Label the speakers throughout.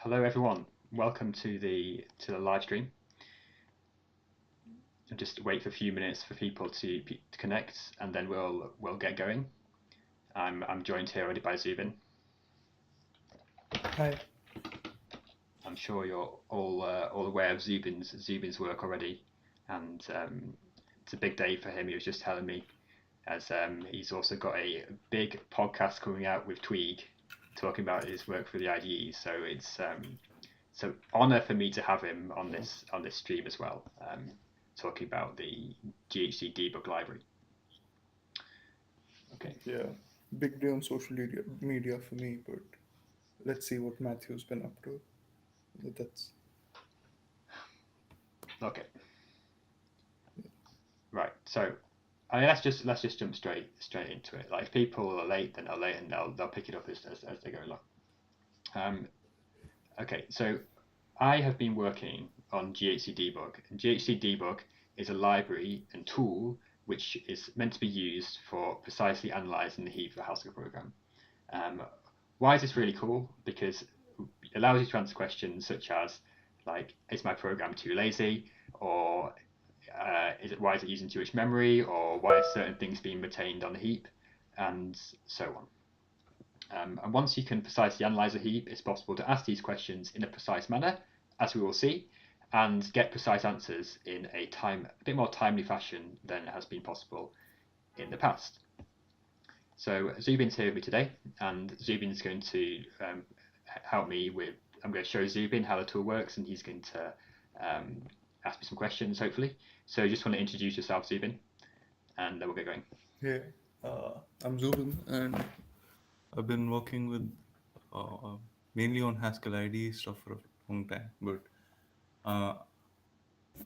Speaker 1: Hello everyone, welcome to the live stream. And just wait for a few minutes for people to connect, and then we'll get going. I'm joined here already by Zubin.
Speaker 2: Hi.
Speaker 1: I'm sure you're all aware of Zubin's work already, and it's a big day for him. He was just telling me, as he's also got a big podcast coming out with Tweak, talking about his work for the IDE. So it's an honor for me to have him on this stream as well, talking about the ghc-debug library. Okay.
Speaker 2: Yeah, big day on social media for me, but let's see what Matthew's been up to. That's
Speaker 1: Okay. Right. So let's just jump straight into it. Like if people are late, then they're late, and they'll pick it up as they go along. Okay. So I have been working on ghc-debug, and ghc-debug is a library and tool which is meant to be used for precisely analyzing the heap of a Haskell program. Why is this really cool? Because it allows you to answer questions such as, like, is my program too lazy, or why is it using too much memory, or why are certain things being retained on the heap, and so on. And once you can precisely analyze a heap, it's possible to ask these questions in a precise manner, as we will see, and get precise answers in a bit more timely fashion than has been possible in the past. So Zubin's here with me today, and Zubin's going to help me with. I'm going to show Zubin how the tool works, and he's going to ask me some questions, hopefully. So you just want to introduce yourself, Zubin, and then we'll get going.
Speaker 2: Hey, I'm Zubin, and I've been working with mainly on Haskell IDE stuff for a long time, but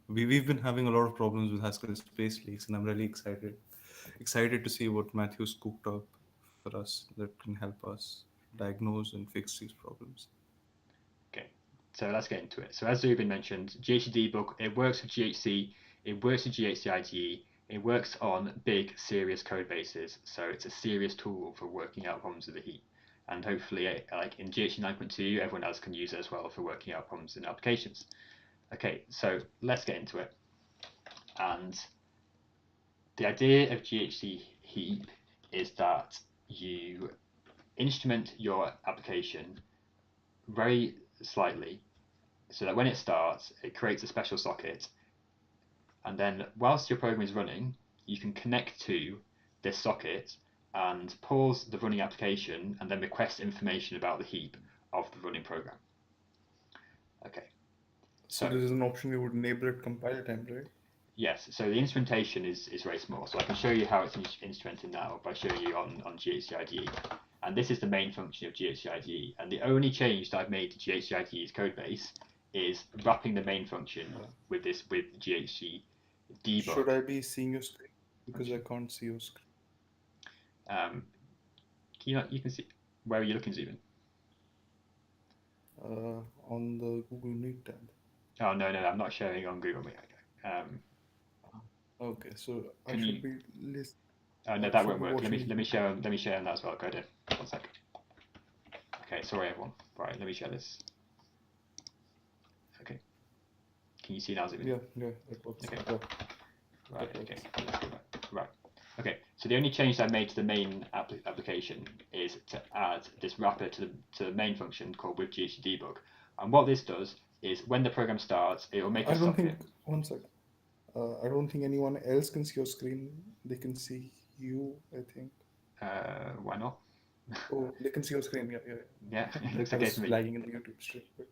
Speaker 2: we've been having a lot of problems with Haskell space leaks, and I'm really excited to see what Matthew's cooked up for us that can help us diagnose and fix these problems.
Speaker 1: Okay, so let's get into it. So as Zubin mentioned, ghc-debug, it works with GHC, it works with ghcide, it works on big, serious code bases. So it's a serious tool for working out problems with the heap. And hopefully, like in GHC 9.2, everyone else can use it as well for working out problems in applications. Okay, so let's get into it. And the idea of ghc heap is that you instrument your application very slightly, so that when it starts, it creates a special socket, and then whilst your program is running, you can connect to this socket and pause the running application and then request information about the heap of the running program. Okay.
Speaker 2: So this is an option we would enable at compile time, right?
Speaker 1: Yes, so the instrumentation is very small, so I can show you how it's instrumented now by showing you on ghcide. And this is the main function of ghcide, and the only change that I've made to ghcide's code base is wrapping the main function with ghc debug.
Speaker 2: Should I be seeing your screen? Because I can't see your screen.
Speaker 1: You can see, where are you looking, Zubin?
Speaker 2: On the Google Meet tab.
Speaker 1: Oh no, I'm not showing on Google Meet.
Speaker 2: Okay, so I should be listening.
Speaker 1: Oh no, that won't work. Let me share on that as well. Go ahead. 1 sec. Okay, sorry everyone. Right, let me share this. Okay. Can you see now, Zubin?
Speaker 2: Yeah, that works.
Speaker 1: Okay.
Speaker 2: Yeah.
Speaker 1: Right. Okay. Right. Okay. So the only change I made to the main application is to add this wrapper to the main function called with ghc-debug. And what this does is when the program starts, it will make a socket.
Speaker 2: One second. I don't think anyone else can see your screen. They can see you, I think.
Speaker 1: Why not?
Speaker 2: Oh, they can see your screen.
Speaker 1: Yeah, it looks okay to me.
Speaker 2: Lagging in the YouTube stream, but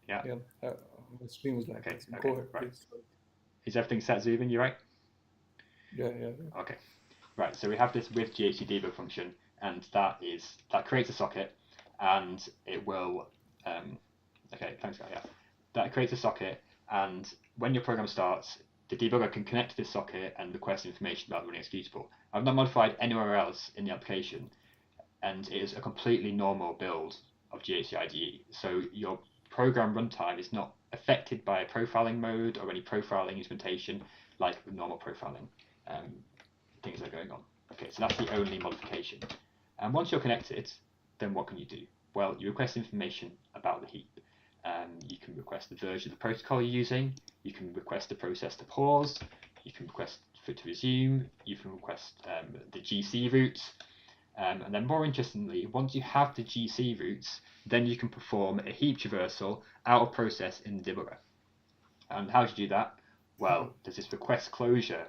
Speaker 2: yeah. The stream is lagging.
Speaker 1: Okay.
Speaker 2: Go ahead,
Speaker 1: right.
Speaker 2: please.
Speaker 1: Is everything set, Zubin? You right?
Speaker 2: Yeah.
Speaker 1: Okay. Right. So we have this with ghc-debug function, and that creates a socket, and it will. Okay. Thanks, guy. Yeah. That creates a socket, and when your program starts, the debugger can connect to this socket and request information about the running executable. I've not modified anywhere else in the application, and it is a completely normal build of ghcide. So your program runtime is not affected by a profiling mode or any profiling instrumentation like with normal profiling things that are going on. Okay, so that's the only modification. And once you're connected, then what can you do? Well, you request information about the heap. You can request the version of the protocol you're using. You can request the process to pause. You can request for it to resume. You can request the GC routes. And then more interestingly, once you have the GC routes, then you can perform a heap traversal out of process in the debugger. And how do you do that? Well, there's this request closure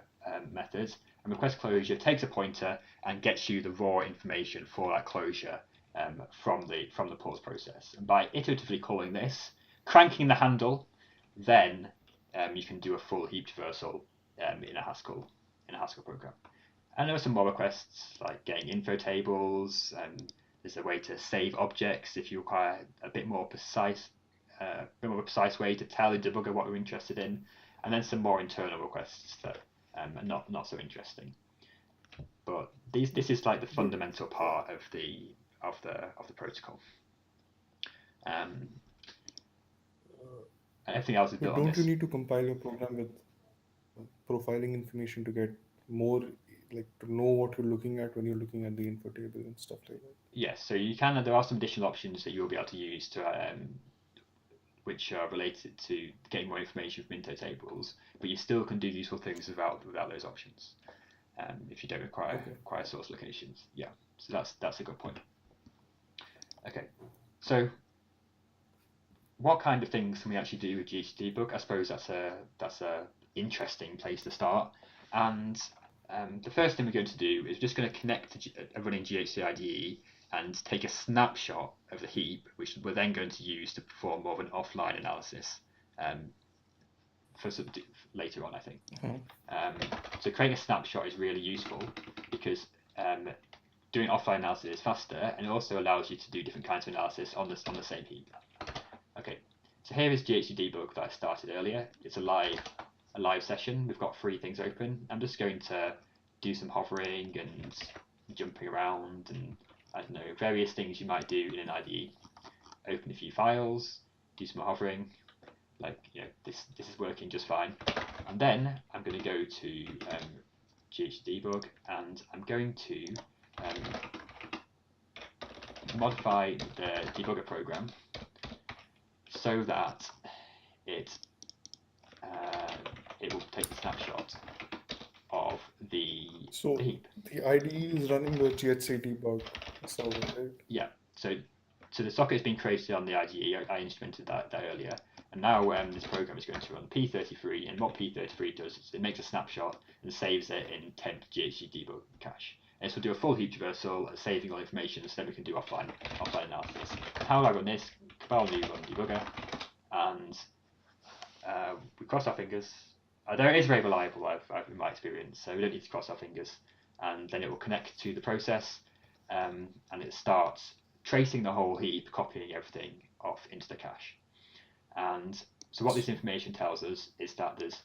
Speaker 1: method, and request closure takes a pointer and gets you the raw information for that closure from the pause process. And by iteratively calling this, cranking the handle, then you can do a full heap traversal in a Haskell program. And there are some more requests like getting info tables. There's a way to save objects if you require a bit more precise way to tell the debugger what we're interested in, and then some more internal requests that are not so interesting. But this is like the fundamental part of the protocol. Everything else is built on
Speaker 2: Don't
Speaker 1: this.
Speaker 2: you need to compile your program with profiling information to get more, like to know what you're looking at when you're looking at the info table and stuff like that?
Speaker 1: Yes, so you can. There are some additional options that you'll be able to use to which are related to getting more information from info tables, but you still can do useful things without those options. If you don't require source locations, yeah. So that's a good point. Okay, so what kind of things can we actually do with ghc-debug? I suppose that's a interesting place to start. And the first thing we're going to do is just going to connect to a running ghcide and take a snapshot of the heap, which we're then going to use to perform more of an offline analysis for later on, I think. So creating a snapshot is really useful because doing offline analysis is faster, and it also allows you to do different kinds of analysis on the same heap. Okay, so here is ghc-debug that I started earlier. It's a live session. We've got 3 things open. I'm just going to do some hovering and jumping around and I don't know, various things you might do in an IDE. Open a few files, do some hovering, like, you know, this is working just fine. And then I'm going to go to ghc-debug and I'm going to modify the debugger program so that it will take a snapshot of the heap.
Speaker 2: The IDE is running the ghc-debug server, right?
Speaker 1: Yeah. So the socket has been created on the IDE. I instrumented that earlier, and now this program is going to run p33. And what p33 does is it makes a snapshot and saves it in temp ghc-debug cache. And this will do a full heap traversal, saving all information, so then we can do offline analysis. And how do I run this? Cabal new run debugger, and we cross our fingers. Although it is very reliable, I've in my experience, so we don't need to cross our fingers. And then it will connect to the process, and it starts tracing the whole heap, copying everything off into the cache. And so what this information tells us is that there's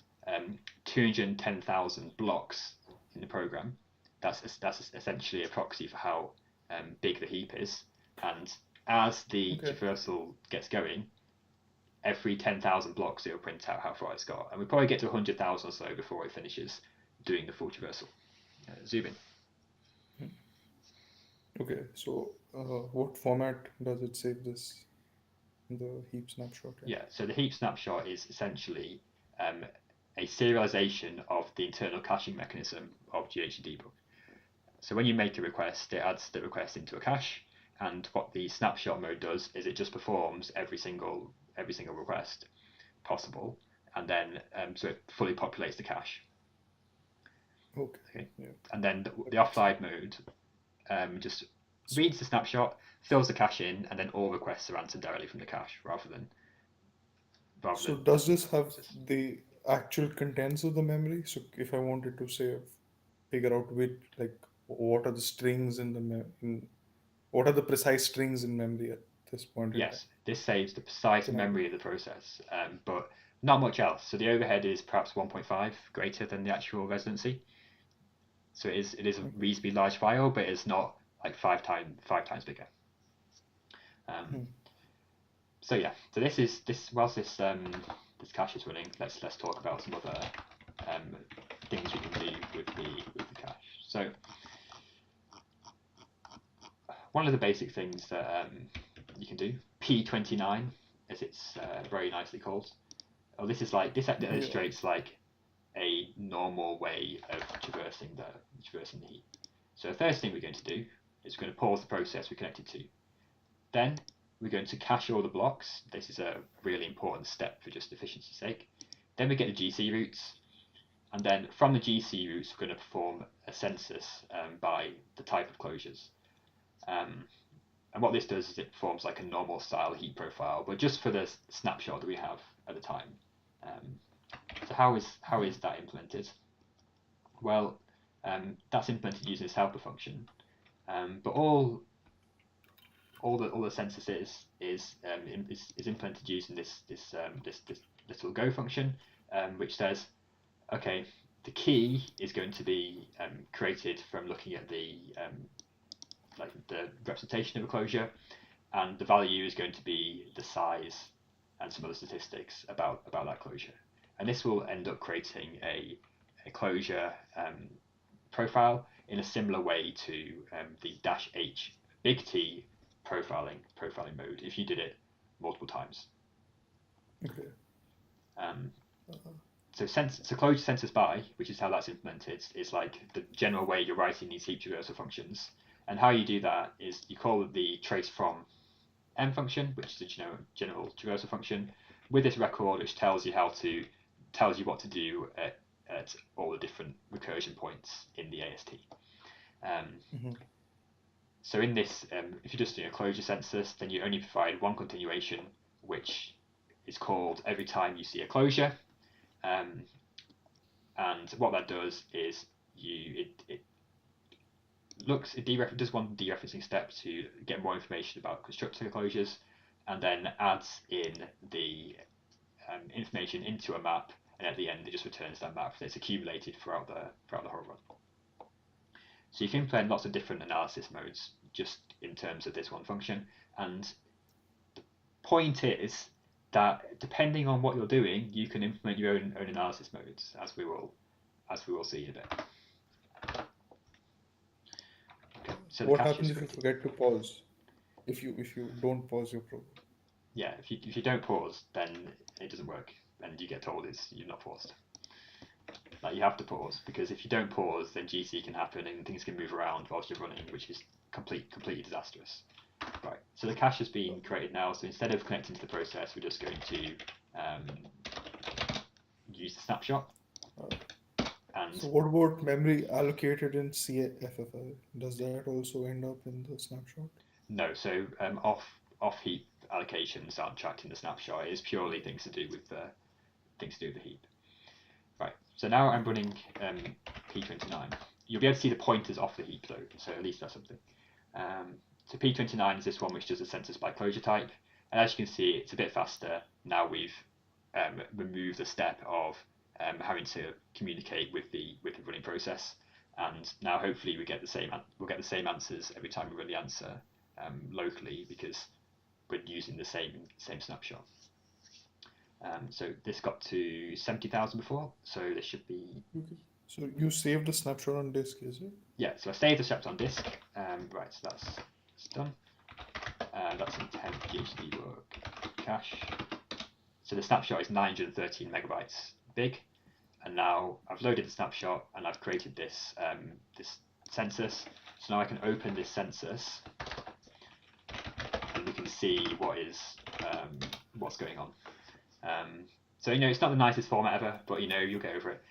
Speaker 1: 210,000 blocks in the program. That's essentially a proxy for how big the heap is. And as the traversal gets going, every 10,000 blocks it will print out how far it's got. And we probably get to 100,000 or so before it finishes doing the full traversal. Zubin.
Speaker 2: Okay, so what format does it save this? The heap snapshot? Right?
Speaker 1: Yeah, so the heap snapshot is essentially a serialization of the internal caching mechanism of ghc-debug. So when you make a request, it adds the request into a cache, and what the snapshot mode does is it just performs every single request possible, and then so it fully populates the cache. Okay. Yeah. And then the offline mode just reads the snapshot, fills the cache in, and then all requests are answered directly from the cache rather than.
Speaker 2: So does this have the actual contents of the memory? So if I wanted to say figure out what are the strings in what are the precise strings in memory at this point?
Speaker 1: Yes, this saves the precise memory of the process, but not much else. So the overhead is perhaps 1.5 greater than the actual residency. So it is a reasonably large file, but it's not like five times bigger. So yeah, so whilst this cache is running, let's talk about some other things we can do with the cache. So one of the basic things that you can do. P29, as it's very nicely called. Oh, this illustrates like a normal way of traversing the heap. So the first thing we're going to do is we're going to pause the process we're connected to. Then we're going to cache all the blocks. This is a really important step for just efficiency's sake. Then we get the GC roots, and then from the GC roots we're going to perform a census by the type of closures. And what this does is it performs like a normal style heap profile, but just for the snapshot that we have at the time. So how is that implemented? Well, that's implemented using this helper function, but all the census is implemented using this little go function, which says, okay, the key is going to be created from looking at the representation of a closure, and the value is going to be the size and some other statistics about that closure. And this will end up creating a closure profile in a similar way to the -H big T profiling mode if you did it multiple times.
Speaker 2: Okay.
Speaker 1: So closure census by, which is how that's implemented, is like the general way you're writing these heap traversal functions. And how you do that is you call the trace from m function, which is a general traversal function, with this record which tells you what to do at all the different recursion points in the AST. So in this, if you're just doing a closure census, then you only provide one continuation, which is called every time you see a closure. And what that does is it does one dereferencing step to get more information about constructor closures, and then adds in the information into a map, and at the end it just returns that map that's accumulated throughout the whole run. So you can implement lots of different analysis modes just in terms of this one function, and the point is that depending on what you're doing, you can implement your own analysis modes, as we will see in a bit. Okay, so
Speaker 2: what happens if you forget to pause? If you don't pause your program?
Speaker 1: Yeah, if you don't pause, then it doesn't work, and you get told you're not paused. Like, you have to pause, because if you don't pause, then GC can happen and things can move around whilst you're running, which is completely disastrous. Right, so the cache has been created now, so instead of connecting to the process, we're just going to use the snapshot. And
Speaker 2: so what about memory allocated in CFFI? Does that also end up in the snapshot?
Speaker 1: No, so off heap allocations aren't tracked in the snapshot. It is purely things to do with the heap. Right, so now I'm running P29. You'll be able to see the pointers off the heap though, so at least that's something. So P29 is this one which does a census by closure type, and as you can see, it's a bit faster. Now we've removed the step of having to communicate with the running process, and now hopefully we'll get the same answers every time we run the answer locally, because we're using the same snapshot. So this got to 70,000 before, so this should be.
Speaker 2: Okay. So you saved the snapshot on disk, is it?
Speaker 1: Yeah, so I saved the snapshot on disk. Right, so that's done. That's in temp ghcd cache. So the snapshot is 913 megabytes big, and now I've loaded the snapshot and I've created this this census. So now I can open this census, and we can see what's going on. So it's not the nicest format ever, but you'll get over it.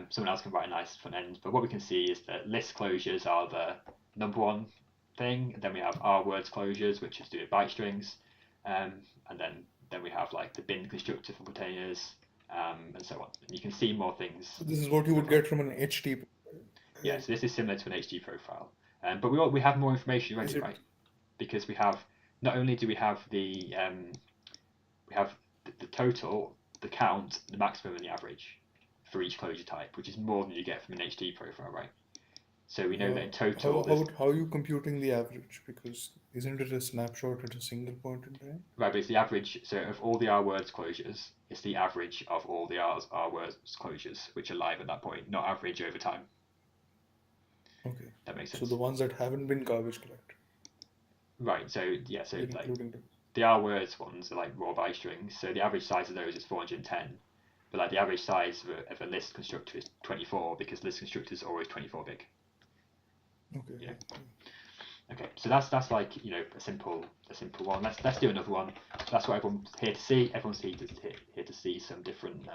Speaker 1: Someone else can write a nice front end, but what we can see is that list closures are the number one thing, and then we have our words closures, which is to do with byte strings, and then we have like the bin constructor for containers, and so on. And you can see more things.
Speaker 2: So this is what you would get from an HT.
Speaker 1: Yeah, so this is similar to an HT profile, but we have more information already, right? Because we have, not only do we have the total, the count, the maximum, and the average for each closure type, which is more than you get from an HT profile, right? So we know that in total.
Speaker 2: How are you computing the average? Because isn't it a snapshot at a single point in time?
Speaker 1: Right, but it's the average. So of all the R words closures, it's the average of all the R words closures which are live at that point, not average over time.
Speaker 2: Okay.
Speaker 1: That makes sense.
Speaker 2: So the ones that haven't been garbage collected.
Speaker 1: Right. So yeah. So like
Speaker 2: including the.
Speaker 1: the R words ones are like raw by strings. So the average size of those is 410. But like the average size of a list constructor is 24 because list constructors are always 24 big.
Speaker 2: Okay.
Speaker 1: Yeah.
Speaker 2: Yeah.
Speaker 1: Okay, so that's like a simple one. Let's do another one. That's what everyone's here to see. Everyone's here to see some different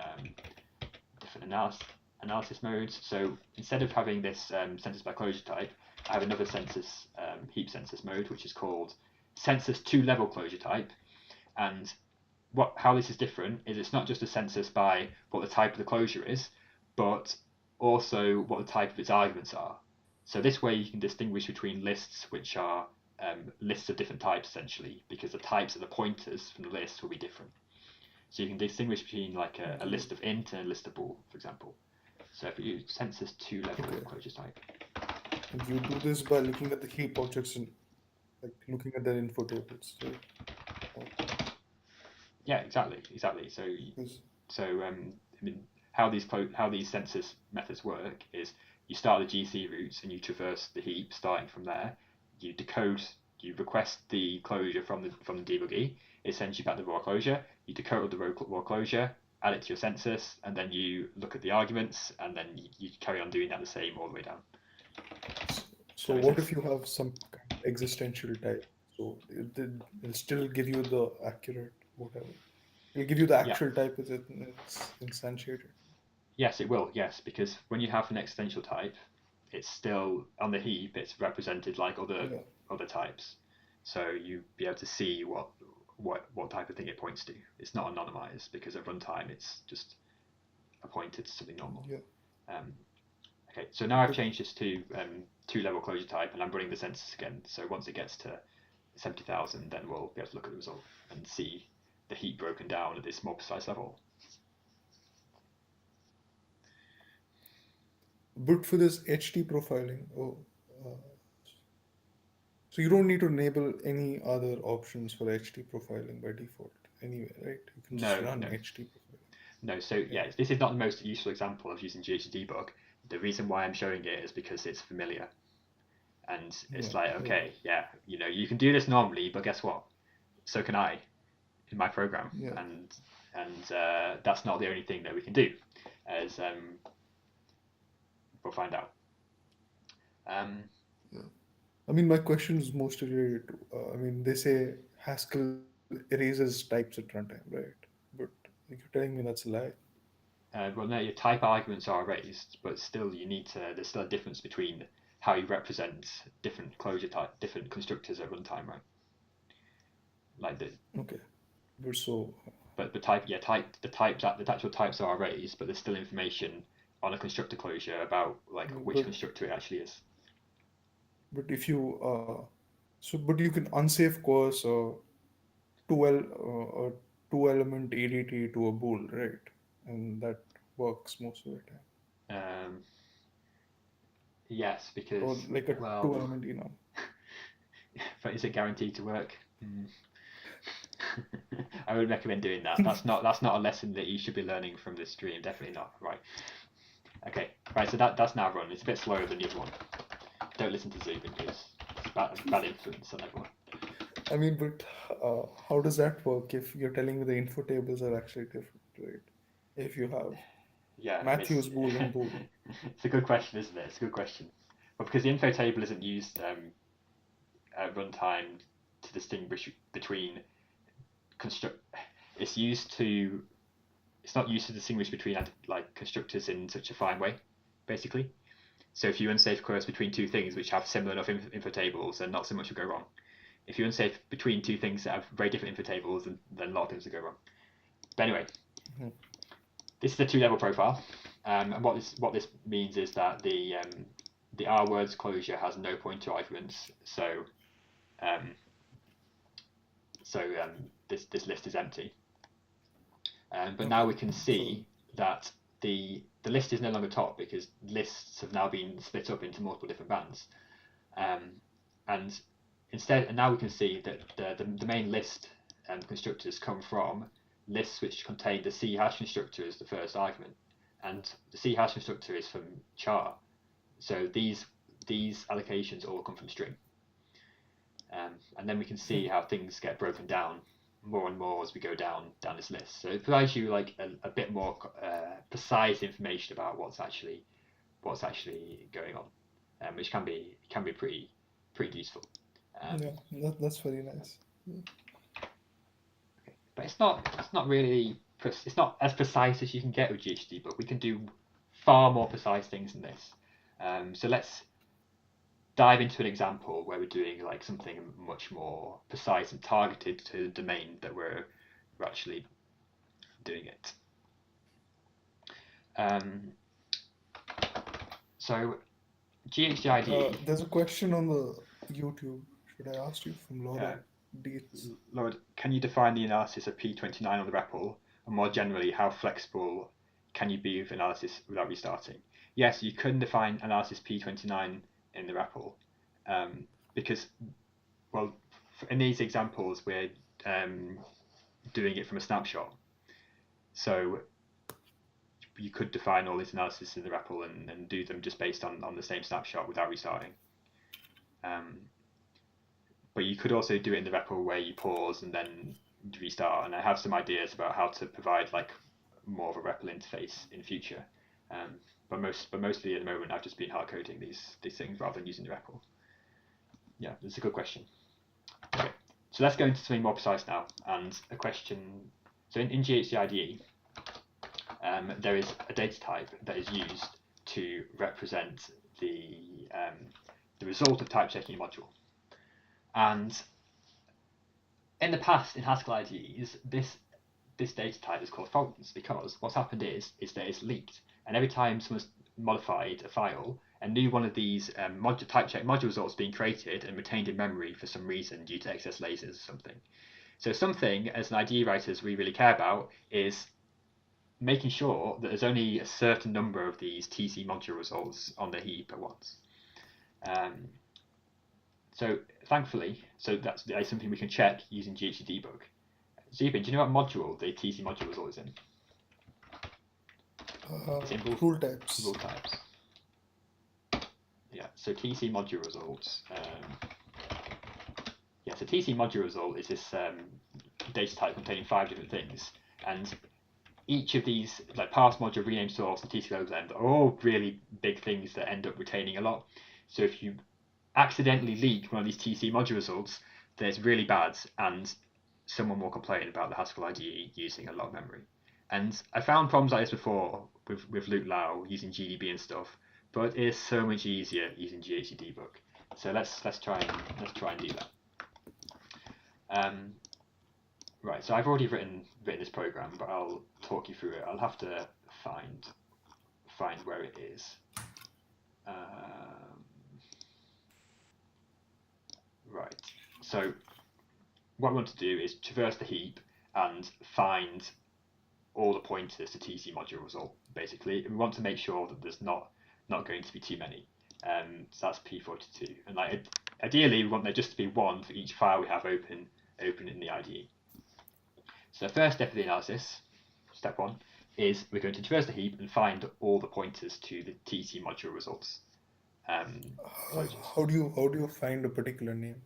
Speaker 1: analysis modes. So instead of having this census by closure type, I have another census heap census mode, which is called census two-level closure type. And how this is different is it's not just a census by what the type of the closure is, but also what the type of its arguments are. So this way you can distinguish between lists which are lists of different types essentially, because the types of the pointers from the list will be different. So you can distinguish between like a list of int and a list of bool, for example. So if you census two-level closure type.
Speaker 2: And you do this by looking at the heap objects and like looking at their info tables, right?
Speaker 1: Yeah, exactly. I mean, how these census methods work is you start the GC roots and you traverse the heap starting from there. You decode, you request the closure from the debuggy. It sends you back the raw closure. You decode the raw closure, add it to your census, and then you look at the arguments, and then you carry on doing that the same all the way down.
Speaker 2: So what if you have some kind of existential type? So it'll still give you the accurate whatever. It'll give you the actual type as it's instantiated.
Speaker 1: Yes, it will. Yes, because when you have an existential type, it's still on the heap. It's represented like other types, so you be able to see what type of thing it points to. It's not anonymized because at runtime it's just a pointer to something normal.
Speaker 2: Yeah.
Speaker 1: Okay, so now I've changed this to two-level closure type, and I'm running the census again. So once it gets to 70,000, then we'll be able to look at the result and see the heap broken down at this more precise level.
Speaker 2: But for this HT profiling, so you don't need to enable any other options for HT profiling by default anyway, right? You can just run HT profiling.
Speaker 1: No, so yeah, this is not the most useful example of using ghc-debug. The reason why I'm showing it is because it's familiar. And it's you can do this normally, but guess what? So can I in my program.
Speaker 2: Yeah.
Speaker 1: And that's not the only thing that we can do, as we'll find out.
Speaker 2: Yeah. I mean, my question is mostly related to, they say Haskell erases types at runtime, right? But you're telling me that's a lie.
Speaker 1: Well, no, your type arguments are erased, but still there's still a difference between how you represent different different constructors at runtime, right? Like
Speaker 2: okay. But
Speaker 1: the actual types are erased, but there's still information on a constructor closure about like which constructor it actually is.
Speaker 2: But if you but you can unsafe coerce a two element ADT to a bool, right? And that works most of the time.
Speaker 1: Yes, because
Speaker 2: or like a two element enum.
Speaker 1: But is it guaranteed to work? I would recommend doing that. That's not a lesson that you should be learning from this stream. Definitely not. Right. Okay. Right. So that's now run. It's a bit slower than the other one. Don't listen to Zubin because it's bad influence on everyone.
Speaker 2: I mean, but how does that work if you're telling me the info tables are actually different, right? If you have Matthew's bool and bool.
Speaker 1: It's a good question, isn't it? It's a good question. But because the info table isn't used at runtime to distinguish between it's not used to distinguish between like constructors in such a fine way, basically. So if you unsafe coerce between two things which have similar enough info tables, then not so much will go wrong. If you unsafe between two things that have very different info tables, then a lot of things will go wrong. But anyway, this is a two-level profile, and what this means is that the R words closure has no pointer arguments, so this list is empty. But now we can see that the list is no longer top because lists have now been split up into multiple different bands, and now we can see that the main list constructors come from lists which contain the C hash constructor as the first argument, and the C hash constructor is from char. So these allocations all come from string. And then we can see how things get broken down more and more as we go down this list. So it provides you like a bit more precise information about what's actually going on, which can be pretty useful.
Speaker 2: Yeah, that's very nice.
Speaker 1: Okay. But it's not really it's not as precise as you can get with ghcdebug. We can do far more precise things than this. So let's dive into an example where we're doing like something much more precise and targeted to the domain that we're actually doing it. So ghcide.
Speaker 2: There's a question on the YouTube. Should I ask you from Laura Dietz?
Speaker 1: Lord, can you define the analysis of P29 on the REPL? And more generally, how flexible can you be with analysis without restarting? Yes, you can define analysis P29 in the REPL, because, well, in these examples, we're doing it from a snapshot. So you could define all these analysis in the REPL and do them just based on the same snapshot without restarting. But you could also do it in the REPL where you pause and then restart. And I have some ideas about how to provide like more of a REPL interface in future. But mostly at the moment, I've just been hard coding these things rather than using the REPL. Yeah, that's a good question. Okay, so let's go into something more precise now. And a question. So in ghcide, there is a data type that is used to represent the result of type checking a module. And in the past, in Haskell IDEs, this data type is called fragments because what's happened is that it's leaked, and every time someone's modified a file, a new one of these type check module results being created and retained in memory for some reason due to excess lasers or something. So something as an IDE writers we really care about is making sure that there's only a certain number of these TC module results on the heap at once. So thankfully, that's something we can check using ghcdebug. Zubin, do you know what module the TC module result is in?
Speaker 2: It's in rule types.
Speaker 1: Rule types. Yeah. So TC module results. So TC module result is this data type containing 5 different things, and each of these, like parse module, rename source, and TC load length, are all really big things that end up retaining a lot. So if you accidentally leak one of these TC module results, then it's really bad, and someone will complain about the Haskell IDE using a lot of memory. And I found problems like this before with Luke Lau using GDB and stuff, but it is so much easier using ghcdebug. So let's try and do that. Right, so I've already written this program, but I'll talk you through it. I'll have to find where it is. Right, so what we want to do is traverse the heap and find all the pointers to TC module result. Basically, we want to make sure that there's not going to be too many. So that's P42, and like ideally we want there just to be one for each file we have open in the IDE. So the first step of the analysis, step 1, is we're going to traverse the heap and find all the pointers to the TC module results.
Speaker 2: How do you find a particular name?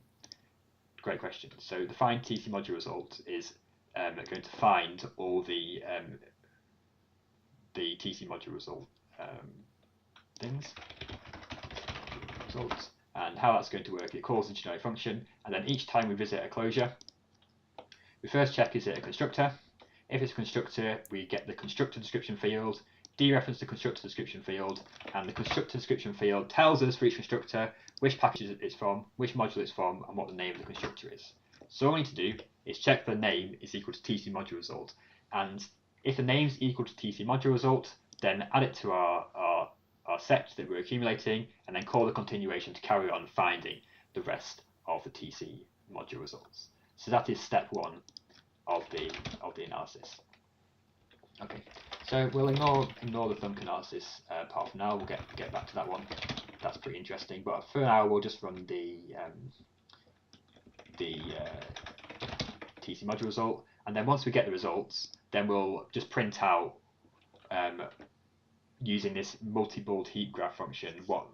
Speaker 1: Great question. So the find TC module result is going to find all the TC module result results, and how that's going to work. It calls a generic function, and then each time we visit a closure, we first check is it a constructor. If it's a constructor, we get the constructor description field, dereference the constructor description field, and the constructor description field tells us for each constructor which package it's from, which module it's from, and what the name of the constructor is. So all we need to do is check the name is equal to TC module result, and if the name is equal to TC module result, then add it to our set that we're accumulating, and then call the continuation to carry on finding the rest of the TC module results. So that is step 1 of the analysis. Okay, so we'll ignore the Thunk analysis part for now. We'll get back to that one. That's pretty interesting. But for now, we'll just run the TC module result, and then once we get the results, then we'll just print out using this multi-balled heap graph function what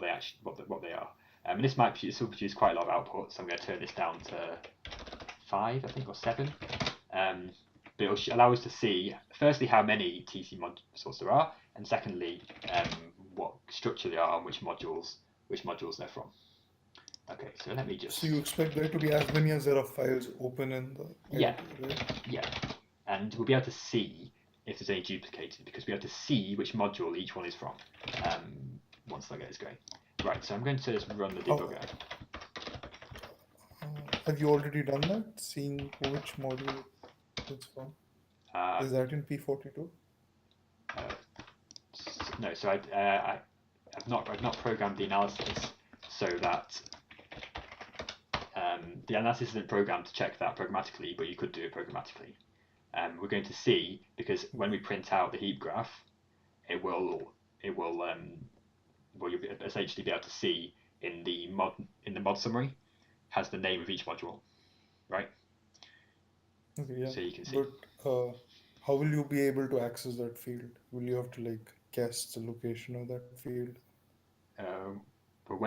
Speaker 1: they are. And this might produce quite a lot of output, so I'm going to turn this down to 5, I think, or 7. But it'll allow us to see, firstly, how many TC modules there are, and secondly, what structure they are and which modules they're from. Okay, so let me just...
Speaker 2: So you expect there to be as many as there are files open in the editor, right?
Speaker 1: Yeah. And we'll be able to see if there's any duplicated, because we have to see which module each one is from once that gets going. Right, so I'm going to just run the debugger.
Speaker 2: Have you already done that? Seeing which module it's from? Is that in P42?
Speaker 1: No, so I've not programmed the analysis so that the analysis isn't programmed to check that programmatically, but you could do it programmatically. We're going to see, because when we print out the heap graph, you'll essentially be able to see in the mod summary has the name of each module, right?
Speaker 2: Okay, yeah.
Speaker 1: So you can see.
Speaker 2: But how will you be able to access that field? Will you have to like guess the location of that field?
Speaker 1: But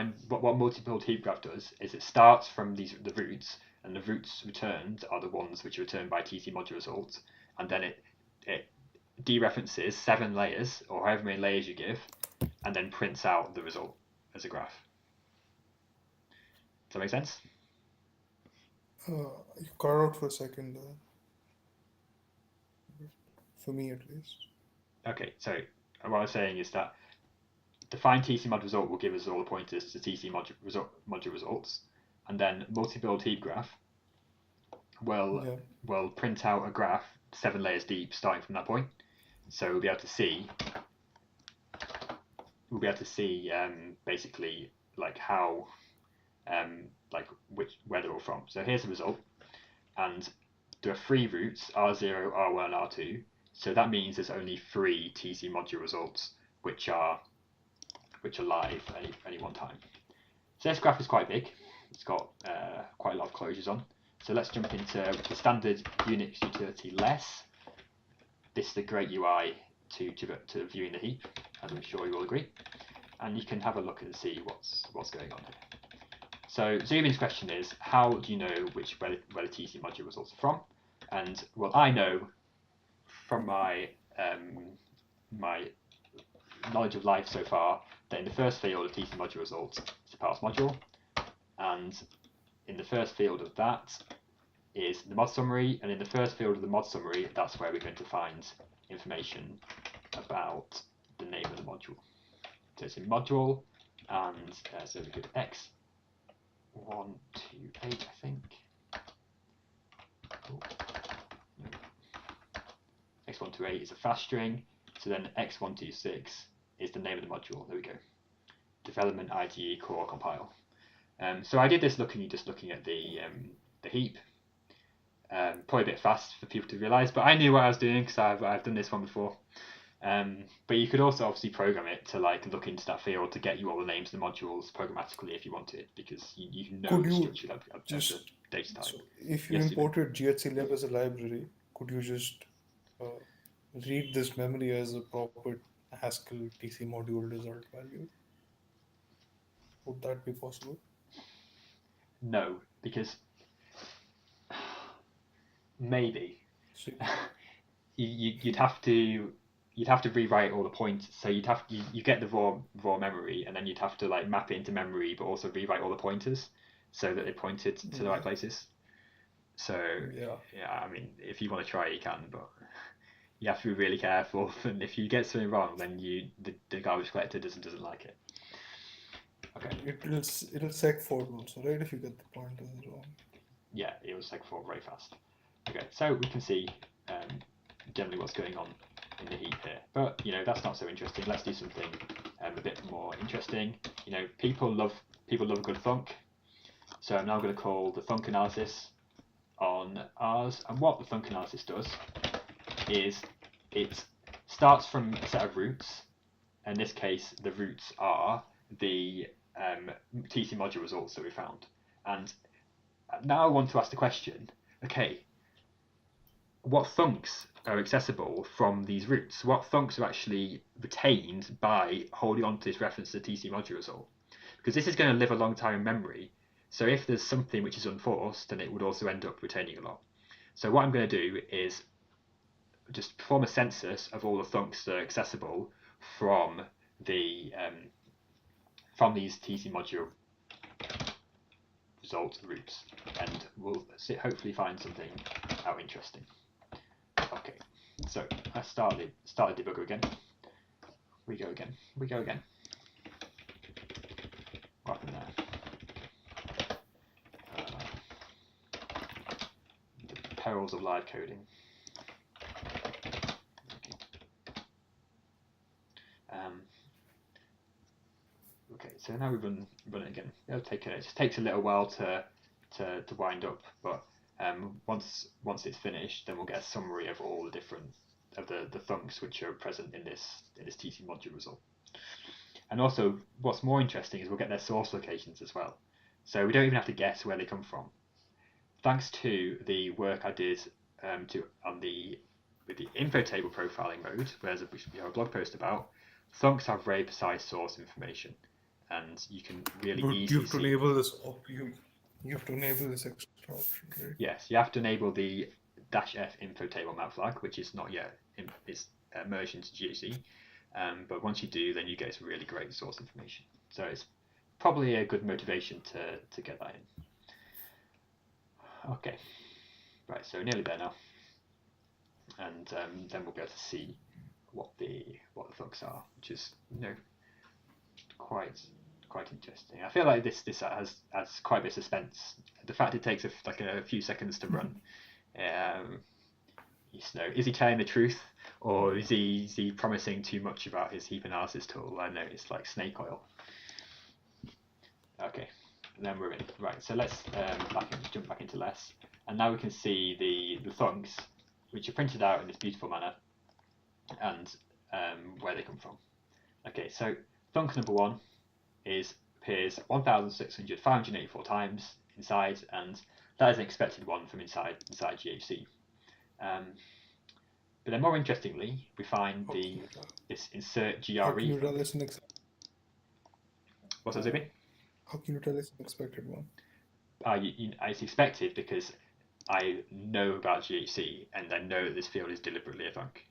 Speaker 1: what multi-build heap graph does is it starts from the roots, and the roots returned are the ones which are returned by TC module results, and then it dereferences 7 layers, or however many layers you give, and then prints out the result as a graph. Does that make sense?
Speaker 2: You cut out for a second there. For me at least.
Speaker 1: Okay, so what I was saying is that define TC mod result will give us all the pointers to TC module results, and then multi-build heap graph will print out a graph 7 layers deep starting from that point. So we'll be able to see basically like how where they're all from. So here's the result, and there are 3 roots, R0, R1, and R2. So that means there's only 3 TC module results which are live any one time. So this graph is quite big. It's got quite a lot of closures on. So let's jump into the standard Unix utility less. This is the great UI to viewing the heap, as I'm sure you all agree. And you can have a look and see what's going on here. So Zubin's question is, how do you know where the TC module results are from? And well, I know from my my knowledge of life so far that in the first field of TC module results, it's a parse module, and in the first field of that is the mod summary, and in the first field of the mod summary, that's where we're going to find information about the name of the module. So it's in module, and so we could x128, I think. Oh, no. x128 is a fast string, so then x126 is the name of the module. There we go. Development IDE core compile. So I did this looking at the heap. Probably a bit fast for people to realize, but I knew what I was doing because I've done this one before. But you could also obviously program it to like look into that field to get you all the names of the modules programmatically if you wanted, because you know the structure of the data type.
Speaker 2: So if you imported ghclib as a library, could you just read this memory as a proper Haskell TC module result value? Would that be possible?
Speaker 1: No, because maybe you'd have to rewrite all the points. So you get the raw memory, and then you'd have to like map it into memory, but also rewrite all the pointers so that they pointed to the right places. So yeah, I mean, if you want to try it, you can, but you have to be really careful. And if you get something wrong, then the garbage collector doesn't like it. Okay.
Speaker 2: It'll seg forward also, right? If you get the pointers wrong.
Speaker 1: Yeah, it will seg forward very fast. Okay, so we can see generally what's going on in the heap here, but that's not so interesting. Let's do something a bit more interesting. People love a good thunk, so I'm now going to call the thunk analysis on ours. And what the thunk analysis does is it starts from a set of roots. In this case, the roots are the TC module results that we found. And now I want to ask the question: okay, what thunks are accessible from these roots? What thunks are actually retained by holding on to this reference to the TC module result? because this is going to live a long time in memory. So if there's something which is unforced, then it would also end up retaining a lot. So what I'm going to do is just perform a census of all the thunks that are accessible from the from these TC module result routes, and we'll hopefully find something out interesting. Okay, so let's start the debugger again. We go again. What happened there? The perils of live coding. Okay, so now we run it again. It just takes a little while to wind up, but once it's finished, then we'll get a summary of all the different the thunks which are present in this TC module result. And also, what's more interesting is we'll get their source locations as well. So we don't even have to guess where they come from. Thanks to the work I did with the info table profiling mode, where we have a blog post about, thunks have very precise source information, and you can really easily see.
Speaker 2: You have to enable this extra option, right?
Speaker 1: Yes, you have to enable the -f info table map flag, which is not yet merged into GHC. But once you do, then you get some really great source information. So it's probably a good motivation to get that in. Okay, right, so nearly there now, and then we'll be able to see what the thunks are, which is quite interesting. I feel like this has quite a bit of suspense. The fact it takes a few seconds to run. Is he telling the truth, or is he promising too much about his heap analysis tool? I know it's like snake oil. Okay, and then we're in. Right, so let's jump back into less, and now we can see the thunks, which are printed out in this beautiful manner, and where they come from. Okay, so thunk number 1 appears 1,584 times inside, and that is an expected one from inside GHC. But then more interestingly, we find this insert GRE.
Speaker 2: How can you tell it's
Speaker 1: What's that, Zubin?
Speaker 2: How can you tell it's an expected one?
Speaker 1: It's expected because I know about GHC, and I know that this field is deliberately a thunk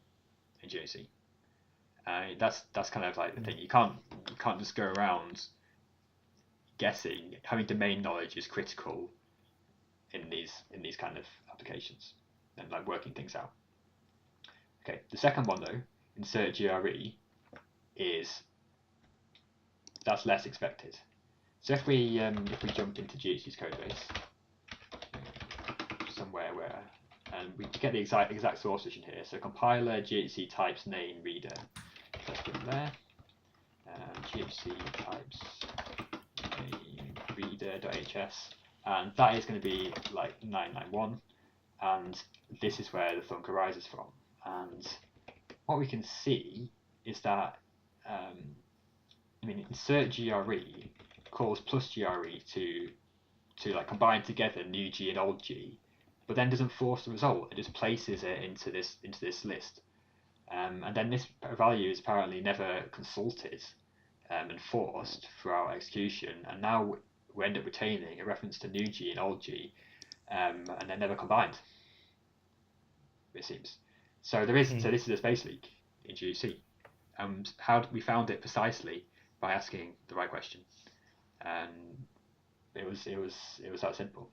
Speaker 1: in GHC. That's kind of like the thing. You can't just go around guessing. Having domain knowledge is critical in these kind of applications, and like working things out. Okay, the second one though, insert GRE, that's less expected. So if we jump into GHC's code base somewhere and we get the exact source version here. So compiler GHC types name reader. Let's put it there. GHC types name reader.hs, and that is going to be like 991, and this is where the thunk arises from. And what we can see is that insert GRE calls plus GRE to like combine together new G and old G, but then doesn't force the result. It just places it into this list, and then this value is apparently never consulted and forced throughout execution, and now we end up retaining a reference to new G and old G, and they're never combined, it seems. So this is a space leak in GHC. How we found it precisely by asking the right question. It was that simple.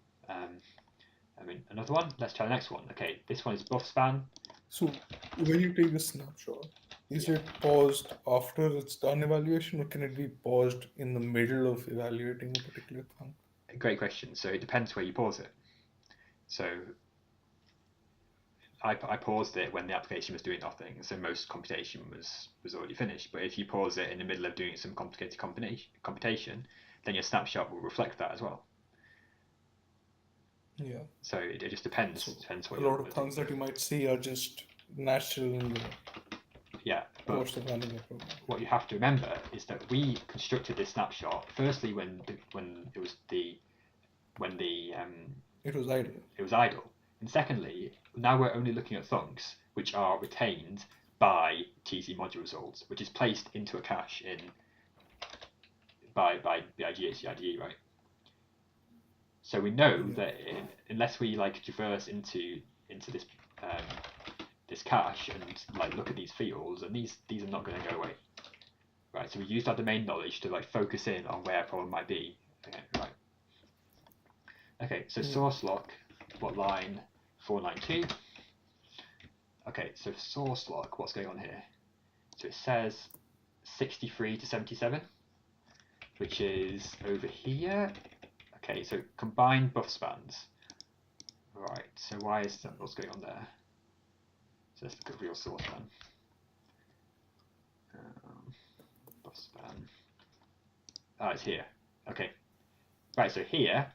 Speaker 1: Another one. Let's try the next one. Okay, this one is buff span.
Speaker 2: So when you take the snapshot, is it paused after it's done evaluation, or can it be paused in the middle of evaluating a particular thunk?
Speaker 1: Great question. So it depends where you pause it. So I paused it when the application was doing nothing, so most computation was already finished. But if you pause it in the middle of doing some complicated computation, then your snapshot will reflect that as well.
Speaker 2: Yeah.
Speaker 1: So it just depends. Depends what
Speaker 2: a lot of thunks that you might see are just natural in the course of running a program.
Speaker 1: What you have to remember is that we constructed this snapshot firstly when it was idle. It was idle. And secondly, now we're only looking at thunks which are retained by TC module results, which is placed into a cache in by ghcide, right? So we know that unless we like traverse into this this cache and like look at these fields, and these are not going to go away, right? So we used our domain knowledge to like focus in on where a problem might be. Okay, right. Okay, so source lock, what line 492? Okay, so source lock, what's going on here? So it says 63 to 77, which is over here. Okay, so combined buff spans. Right, so why is that? What's going on there? So let's look at real source then. Buff span. Oh, it's here. Okay. Right, so here,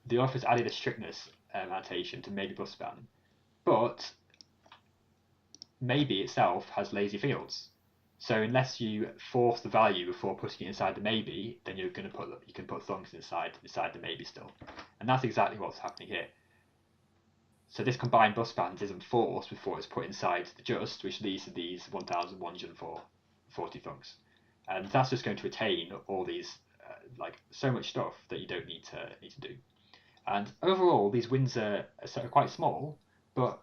Speaker 1: the author's added a strictness annotation to maybe buff span, but maybe itself has lazy fields. So unless you force the value before putting it inside the maybe, then you can put thunks inside the maybe still, and that's exactly what's happening here. So this combined bus spans isn't forced before it's put inside the just, which leads to these 1,140 thunks, and that's just going to retain all these like so much stuff that you don't need to do. And overall, these wins are quite small, but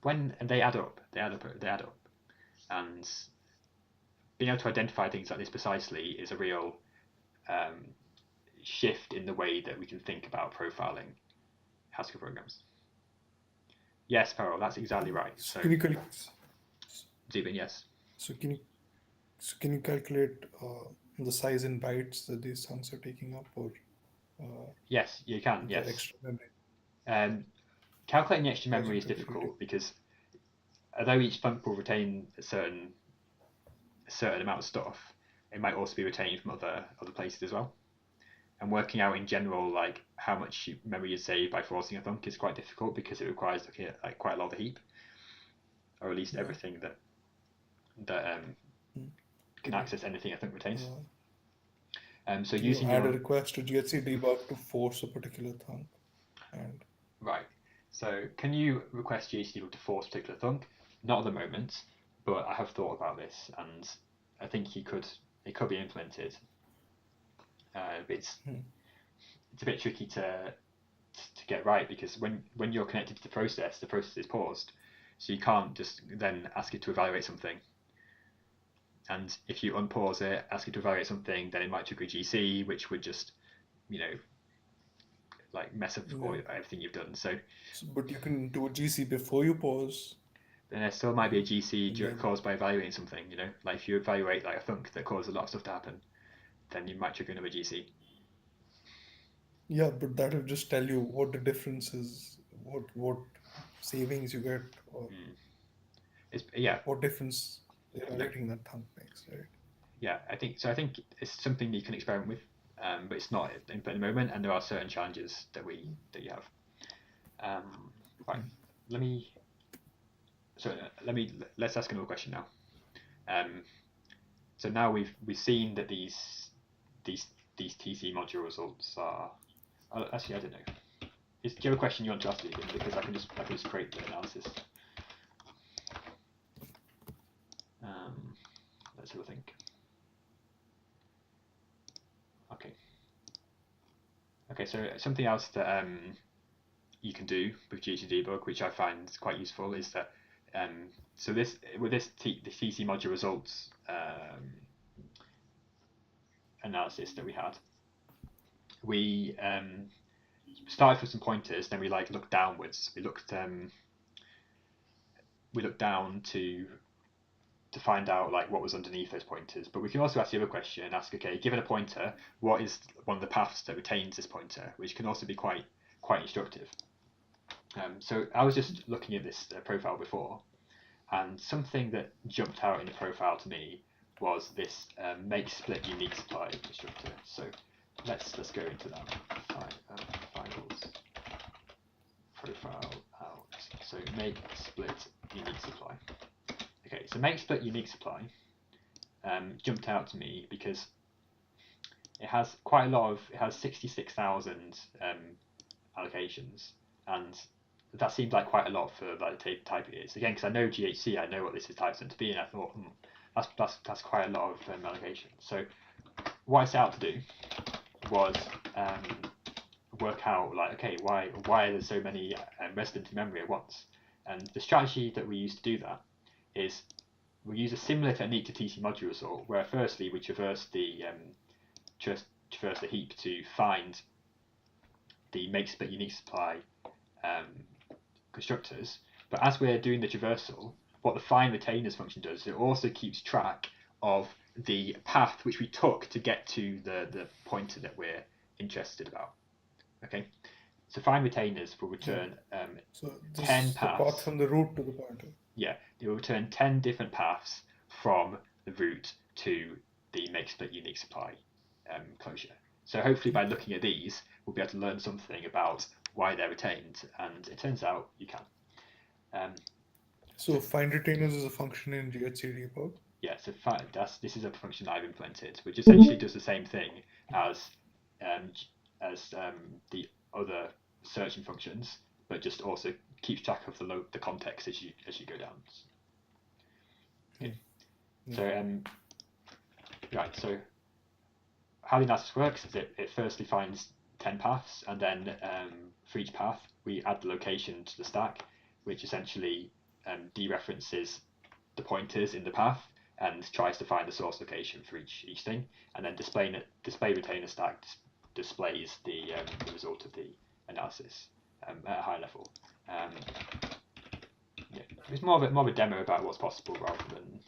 Speaker 1: when they add up, and being able to identify things like this precisely is a real shift in the way that we can think about profiling Haskell programs. Yes, Peril, that's exactly right. So Zubin, yes.
Speaker 2: So can you calculate the size in bytes that these thunks are taking up, or
Speaker 1: yes, you can. Yes.
Speaker 2: Extra memory.
Speaker 1: Calculating the extra memory is difficult because although each thunk will retain a certain amount of stuff, it might also be retained from other places as well. And working out in general like how much memory you save by forcing a thunk is quite difficult because it requires looking at like quite a lot of the heap, or at least everything that can access anything a thunk retains. So using
Speaker 2: add a request to ghc-debug to force a particular thunk. And
Speaker 1: right. So can you request ghc-debug to force a particular thunk? Not at the moment, but I have thought about this, and I think it could be implemented. It's a bit tricky to get right because when you're connected to the process is paused, so you can't just then ask it to evaluate something. And if you unpause it, ask it to evaluate something, then it might trigger GC, which would just, like mess up everything you've done. So,
Speaker 2: but you can do a GC before you pause.
Speaker 1: Then there still might be a GC caused by evaluating something. Like if you evaluate like a thunk that causes a lot of stuff to happen, then you might trigger another GC.
Speaker 2: Yeah, but that'll just tell you what the difference is, what savings you get, or what difference evaluating that thunk makes, right?
Speaker 1: Yeah, I think so. I think it's something that you can experiment with, but it's not at the moment, and there are certain challenges that you have. Right. Let's ask another question now. So now we've seen that these TC module results are. Actually, I don't know. Do you have a question you want to ask me? Because I can just create the analysis. Let's have a think. Okay, so something else that you can do with ghc-debug, which I find quite useful, is that so the TC module results analysis that we had, we started with some pointers, then we looked downwards. We looked down to find out what was underneath those pointers. But we can also ask the other question and ask, okay, given a pointer, what is one of the paths that retains this pointer, which can also be quite instructive. So I was just looking at this profile before, and something that jumped out in the profile to me was this make split unique supply constructor. So let's go into that. Files profile out. So make split unique supply. Okay, so make split unique supply jumped out to me because it has quite a lot of, it has 66,000 allocations, and that seemed like quite a lot for the type it is. Again, because I know GHC, I know what this is typed to be, and I thought that's quite a lot of allocations. So what I set out to do was work out, like, okay, why are there so many residents in memory at once? And the strategy that we use to do that is we use a similar technique to TC module resort, where firstly we traverse the heap to find the make split unique supply constructors. But as we're doing the traversal, what the find retainers function does is it also keeps track of the path which we took to get to the pointer that we're interested about. Okay, so find retainers will return
Speaker 2: so this
Speaker 1: 10
Speaker 2: is the
Speaker 1: paths.
Speaker 2: path from the root to the pointer.
Speaker 1: Yeah, they will return 10 different paths from the root to the make split unique supply closure. So hopefully by looking at these, we'll be able to learn something about why they're retained, and it turns out you can.
Speaker 2: So find retainers is a function in ghc-debug.
Speaker 1: Yeah, so this is a function I've implemented, which essentially does the same thing as the other searching functions, but just also keeps track of the context as you go down. Okay. So right, so how the analysis works is it firstly finds 10 paths, and then for each path we add the location to the stack, which essentially dereferences the pointers in the path and tries to find the source location for each thing, and then display retainer stack displays the result of the analysis at a high level. Yeah, it's more of a demo about what's possible rather than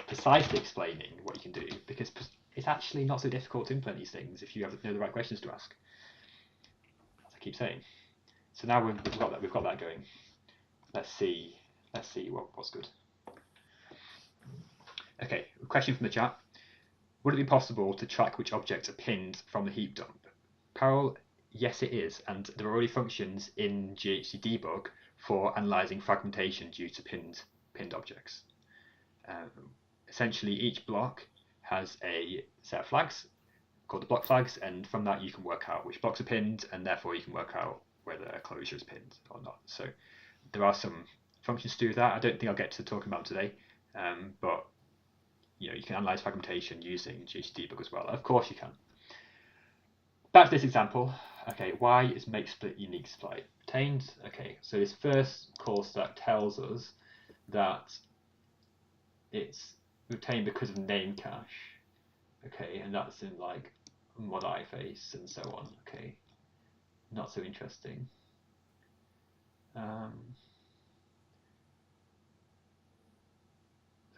Speaker 1: precisely explaining what you can do, because it's actually not so difficult to implement these things if you know the right questions to ask, as I keep saying. So now we've got that going. Let's see what's good. Okay, a question from the chat. Would it be possible to track which objects are pinned from the heap dump? Parallel, yes it is, and there are already functions in ghc-debug for analysing fragmentation due to pinned objects. Essentially, each block has a set of flags called the block flags, and from that you can work out which blocks are pinned, and therefore you can work out whether a closure is pinned or not. So there are some functions to do that. I don't think I'll get to talking about today, but you can analyze fragmentation using ghc-debug as well. Of course you can. Back to this example. Okay, why is make split unique supply retained? Okay, so this first call stack tells us that it's retained because of name cache. Okay, and that's in like mod iface and so on. Okay, not so interesting.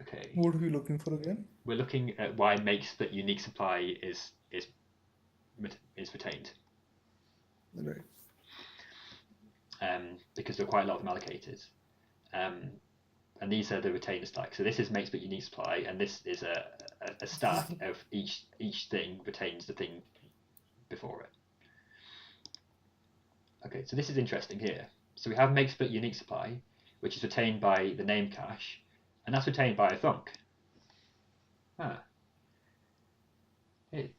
Speaker 1: Okay.
Speaker 2: What are we looking for again?
Speaker 1: We're looking at why make split unique supply is retained.
Speaker 2: Right.
Speaker 1: Because there are quite a lot of them allocated. And these are the retainer stack. So this is make split unique supply, and this is a stack of each thing retains the thing before it. Okay, so this is interesting here. So we have make split unique supply, which is retained by the name cache, and that's retained by a Thunk.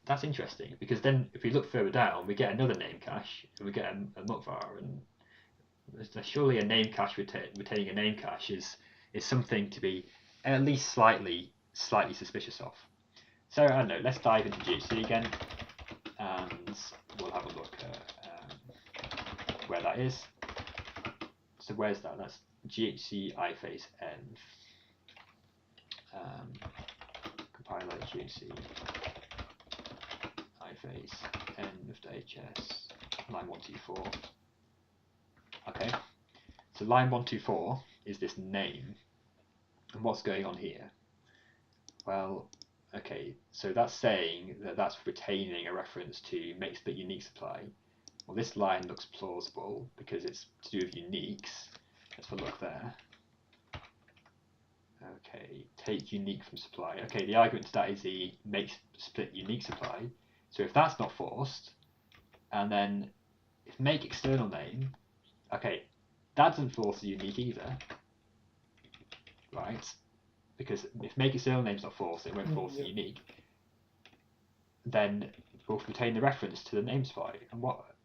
Speaker 1: That's interesting, because then if we look further down, we get another name cache, and we get a mukvar, and there's surely a name cache retaining a name cache is something to be at least slightly suspicious of. So I don't know, let's dive into ghc again, and we'll have a look at where that is. So where's that? That's ghc iface env. Compiler ghc iface env.hs line 124. Okay, so line 124 is this name, and what's going on here? Well, okay, so that's saying that that's retaining a reference to make split unique supply. Well, this line looks plausible because it's to do with uniques. Let's have a look there. Okay, take unique from supply. Okay, the argument to that is the make split unique supply. So if that's not forced, and then if make external name, okay, that doesn't force the unique either, right? Because if make external name's not forced, it won't force the unique. Then we'll retain the reference to the name supply,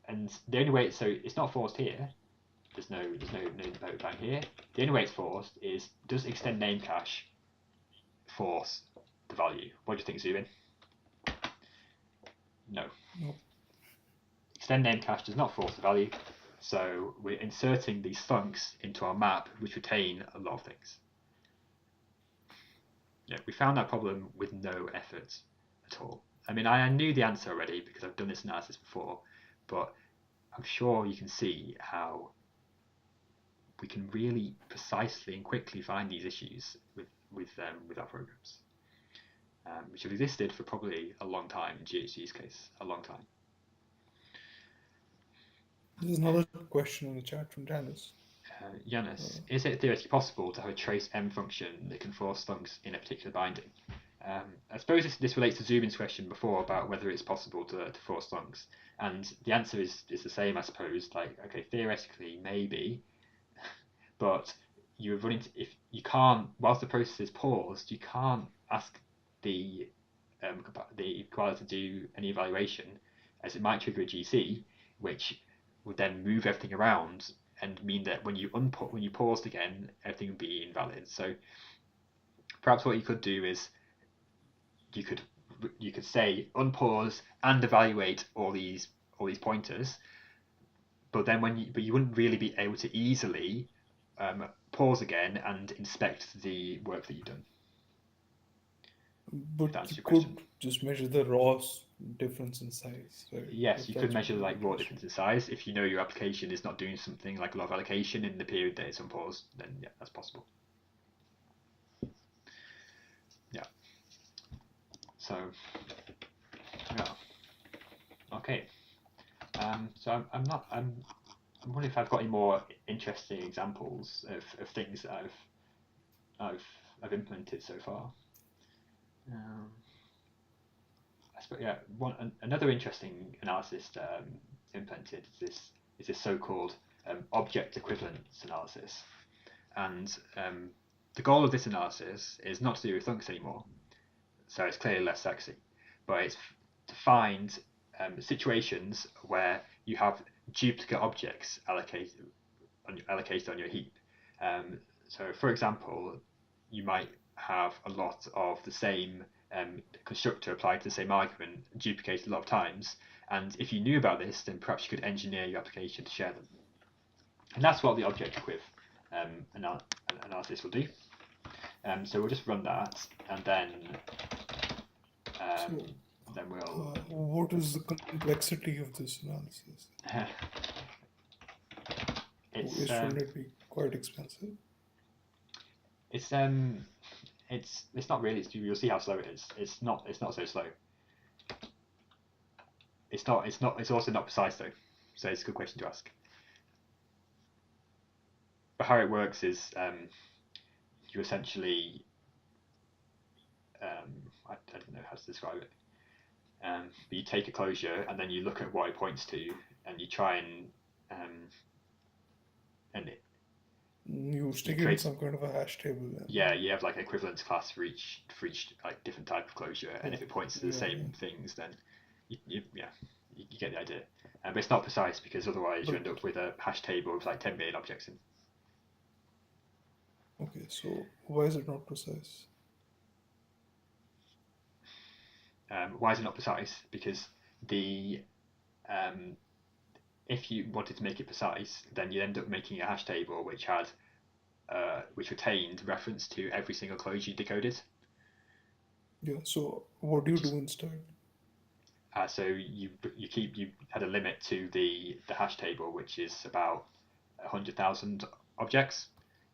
Speaker 1: and the only way so it's not forced here. There's no bang here. The only way it's forced is does extend name cache force the value. What do you think, Zubin? No. Extend name cache does not force the value, so we're inserting these thunks into our map, which retain a lot of things. Yeah, we found that problem with no effort at all. I mean, I knew the answer already because I've done this analysis before, but I'm sure you can see how we can really precisely and quickly find these issues with our programs, which have existed for probably a long time in GHC's case, a long time.
Speaker 2: There's another question in the chat from Janice.
Speaker 1: Yanis, is it theoretically possible to have a trace m function that can force thunks in a particular binding? I suppose this relates to Zubin's question before about whether it's possible to force thunks, and the answer is the same, I suppose. Like, okay, theoretically, maybe, but you run into, if you can't, whilst the process is paused, you can't ask the compiler to do any evaluation, as it might trigger a GC, which would then move everything around and mean that when you paused again, everything would be invalid. So perhaps what you could do is you could say unpause and evaluate all these pointers, but then but you wouldn't really be able to easily pause again and inspect the work that you've done.
Speaker 2: But you could just measure the raw difference in size, right?
Speaker 1: Yes, you could measure like raw difference in size. If you know your application is not doing something like a lot of allocation in the period that it's unpaused, then yeah, that's possible. Yeah. So yeah. Okay. So I'm wondering if I've got any more interesting examples of things that I've implemented so far. I suppose, yeah, another interesting analysis implemented is this so-called object equivalence analysis, and the goal of this analysis is not to do with thunks anymore, so it's clearly less sexy, but it's to find situations where you have duplicate objects allocated on your heap. So, for example, you might have a lot of the same constructor applied to the same argument duplicated a lot of times, and if you knew about this, then perhaps you could engineer your application to share them. And that's what the object equiv analysis will do. So we'll just run that, and then we'll.
Speaker 2: What is the complexity of this analysis? Shouldn't it be quite expensive?
Speaker 1: It's not really. You'll see how slow it is. It's not so slow. It's also not precise though. So it's a good question to ask. But how it works is you essentially I don't know how to describe it. But you take a closure and then you look at what it points to, and you try and
Speaker 2: you stick it in some kind of a hash table. Then.
Speaker 1: Yeah, you have like an equivalence class for each like different type of closure, and if it points to the same things, then you get the idea. But it's not precise because otherwise you end up with a hash table with like 10 million objects in.
Speaker 2: Okay, so why is it not precise?
Speaker 1: Why is it not precise? Because if you wanted to make it precise, then you'd end up making a hash table which had which retained reference to every single closure you decoded.
Speaker 2: Yeah. So what do you do instead?
Speaker 1: So you had a limit to the hash table, which is about 100,000 objects,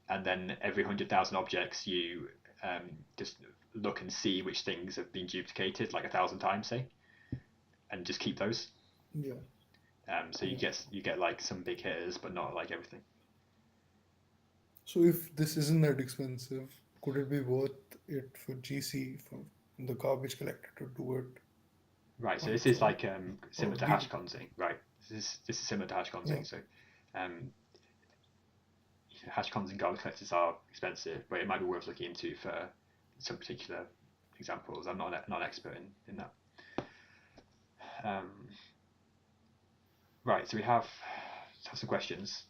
Speaker 1: and then every 100,000 objects you just look and see which things have been duplicated like 1,000 times, say, and just keep those.
Speaker 2: Yeah.
Speaker 1: So you get like some big hitters, but not like everything.
Speaker 2: So if this isn't that expensive, could it be worth it for GC, for the garbage collector, to do it?
Speaker 1: Right. So this is like similar to hash consing, right? This is similar to hash consing. Yeah. So hash cons and garbage collectors are expensive, but it might be worth looking into for some particular examples. I'm not an expert in that. Right, so we have some questions.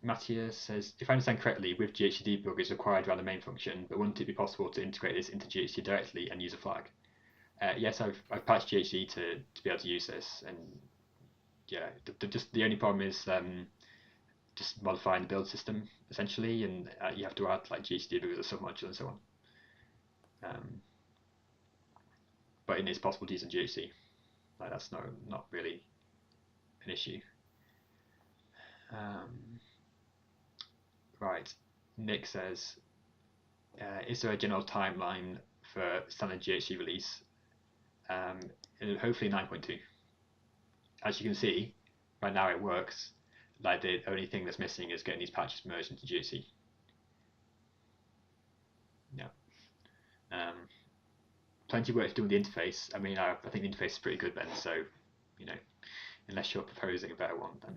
Speaker 1: Matthias says, if I understand correctly, with ghc-debug is required around the main function, but wouldn't it be possible to integrate this into ghc directly and use a flag? Yes, I've patched ghc to be able to use this, and yeah, the only problem is just modifying the build system essentially, and you have to add like ghc-debug as a submodule and so on. But it is possible to use in ghc. Like that's not really an issue. Right, Nick says, is there a general timeline for standard ghc release? Hopefully 9.2. As you can see, right now it works. Like the only thing that's missing is getting these patches merged into ghc. Yeah. Plenty of work to do with the interface. I mean, I think the interface is pretty good then. So, you know, unless you're proposing a better one, then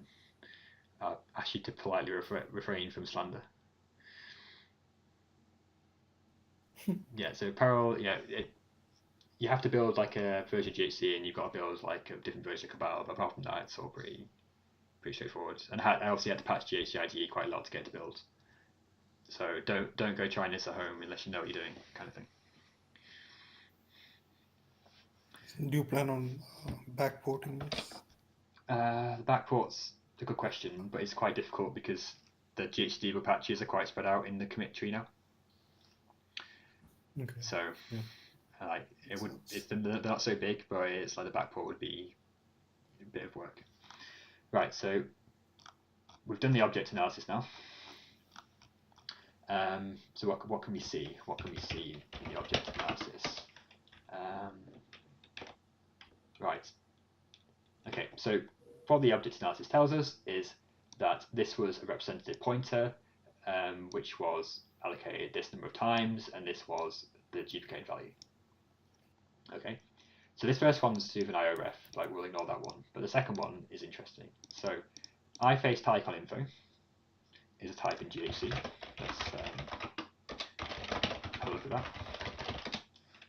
Speaker 1: I'll ask you to politely refrain from slander. Yeah. So parallel, yeah, you have to build like a version of ghc, and you've got to build like a different version of compile. But apart from that, it's all pretty straightforward. And I obviously had to patch ghcide quite a lot to get it to build. So don't go trying this at home unless you know what you're doing, kind of thing.
Speaker 2: Do you plan on backporting this?
Speaker 1: The backport's a good question, but it's quite difficult because the ghc-debug patches are quite spread out in the commit tree now.
Speaker 2: Okay.
Speaker 1: So, like they're not so big, but it's like the backport would be a bit of work. Right. So we've done the object analysis now. So what can we see? What can we see in the object analysis? Right. Okay, so what the object analysis tells us is that this was a representative pointer, which was allocated this number of times, and this was the duplicated value. Okay, so this first one's sort of an IO-ref, like we'll ignore that one, but the second one is interesting. So iFaceTypeOnInfo is a type in ghc. Let's have a look at that.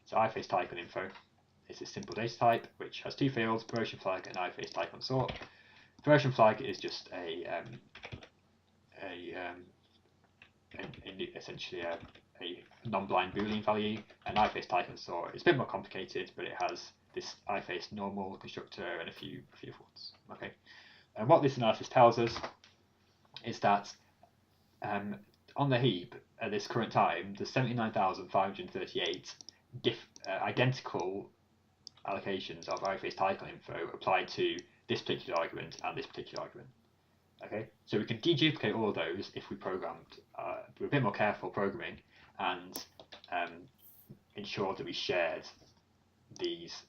Speaker 1: So iFaceTypeOnInfo is a simple data type which has two fields, version flag and iFaceTypeOnSort. Version flag is just essentially a non-blind Boolean value, and iFaceTypeOnSort is a bit more complicated, but it has this iFace normal constructor and a few thoughts. Okay, and what this analysis tells us is that on the heap at this current time, there's 79,538 identical allocations of iFaceTypeOnInfo applied to this particular argument and this particular argument. Okay, so we can deduplicate all of those if we programmed, we're a bit more careful programming, and ensure that we shared these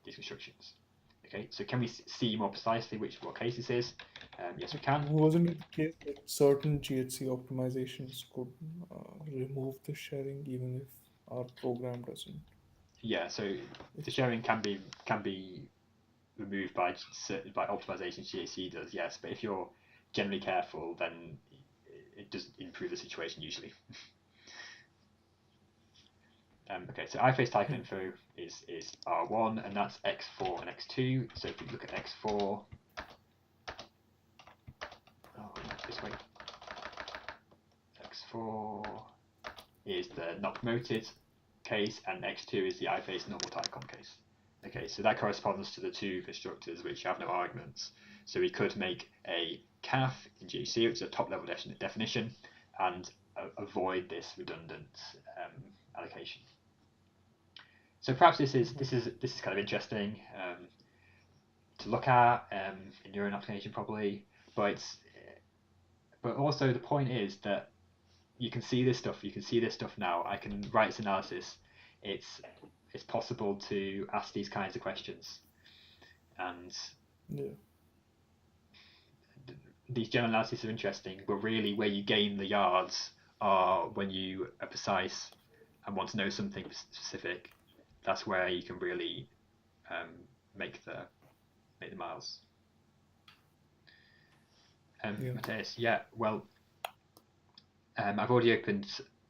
Speaker 1: instructions. Okay, so can we see more precisely what case this is? Yes, we can.
Speaker 2: Wasn't it the case that certain GHC optimizations could remove the sharing even if our program doesn't?
Speaker 1: Yeah, so the sharing can be removed by optimizations GHC does, yes, but if you're generally careful, then it does improve the situation usually. Okay, so iFaceTypeOnInfo is R1, and that's X4 and X2. So if we look at X4, this way, X4 is the not promoted case, and X2 is the iFace normal typecom case. Okay, so that corresponds to the two constructors which have no arguments. So we could make a CAF in GC, which is a top-level definition, and avoid this redundant allocation. So perhaps this is kind of interesting to look at in your own application probably, but also the point is that you can see this stuff. You can see this stuff now. I can write this analysis. It's possible to ask these kinds of questions, and these general analyses are interesting. But really, where you gain the yards are when you are precise and want to know something specific. That's where you can really make the miles. Matthias, yeah, well, I've already opened,